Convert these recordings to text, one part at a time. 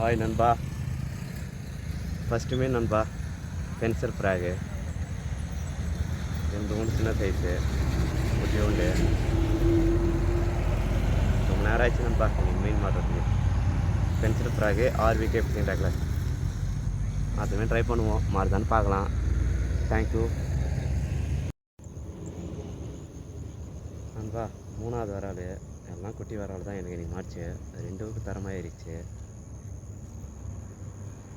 Hi நண்பா, first மீன் நண்பா, pencil frock, ரெண்டு மூணு சின்ன சைஸு, குட்டி உண்டு. ரொம்ப நேரம் ஆச்சு நண்பா நீங்கள் மீன் மாட்டுறதுக்கு. Pencil frog RVK fishing tackle அதுவுமே ட்ரை பண்ணுவோம், மாறுதான்னு பார்க்கலாம். தேங்க்யூ நண்பா. மூணாவது வரால் எல்லாம் குட்டி வரால் தான் எனக்கு இன்றைக்கி மாட்டுச்சு. ரெண்டுக்கு தரமாக ஏறிச்சு.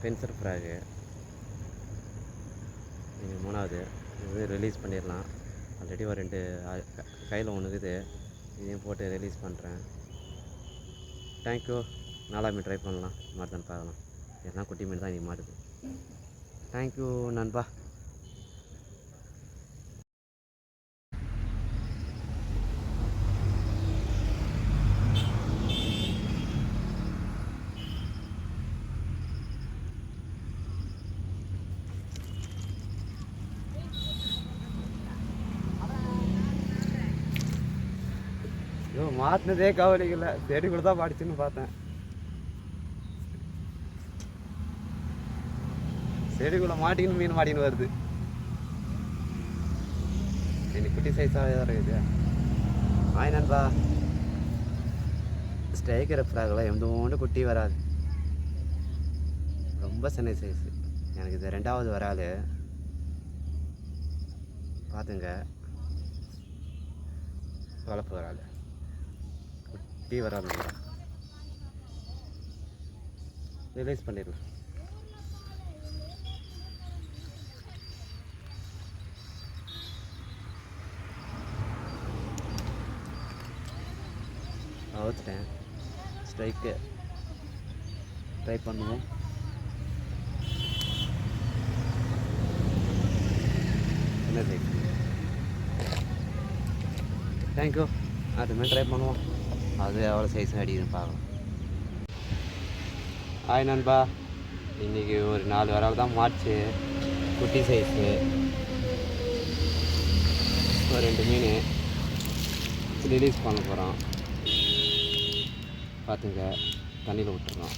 பென்சில் ஃப்ராகு நீங்கள் மூணாவது இது ரிலீஸ் பண்ணிடலாம். ஆல்ரெடி ஒரு ரெண்டு கையில் ஒன்று இருக்குது, இதையும் போட்டு ரிலீஸ் பண்ணுறேன். தேங்க்யூ. நாலாம் மீன் ட்ரை பண்ணலாம், மாட்டுதான் பார்க்கலாம். எல்லாம் குட்டி மீன் தான் இன்றைக்கி மாட்டுது. தேங்க்யூ நண்பா. ஐயோ, மாட்டினதே கவலைக்கல, செடிக்குள்ள தான் மாடிச்சுன்னு பார்த்தேன். செடிக்குள்ள மாட்டிக்கின்னு மீன் மாட்டின்னு வருது. இன்னைக்கு குட்டி சைஸாக தான் இருக்குது. ஆய் நண்பா, ஸ்ட்ரைக்கர் ஃப்ராகெலாம் எந்த குட்டி வராது, ரொம்ப சின்ன சைஸு. எனக்கு இது ரெண்டாவது வராது, பார்த்துங்க. வளர்ப்பு வராது, குட்டி வராது. ரிலீஸ் பண்ணிடலாம். அவுத்துட்டேன். ஸ்ட்ரைக்கு ட்ரை பண்ணுவோம். என்ன சைஸ்? தேங்க்யூ. அதுமாதிரி ட்ரை பண்ணுவோம், அது எவ்வளோ சைஸ் அடிக்குதுன்னு பார்க்கலாம். ஹாய் நண்பா, இன்றைக்கி ஒரு 4 வரால் தான் மாட்டுச்சு, குட்டி சைஸு. ஒரு 2 மீன் ரிலீஸ் பண்ண போகிறோம், பார்த்துங்க. தண்ணியில் விட்டுறோம்.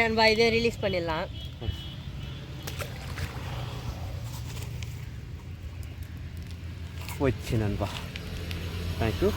நண்பா, இதே ரிலீஸ் பண்ணிடலாம். போச்சு நண்பா. தேங்க்யூ.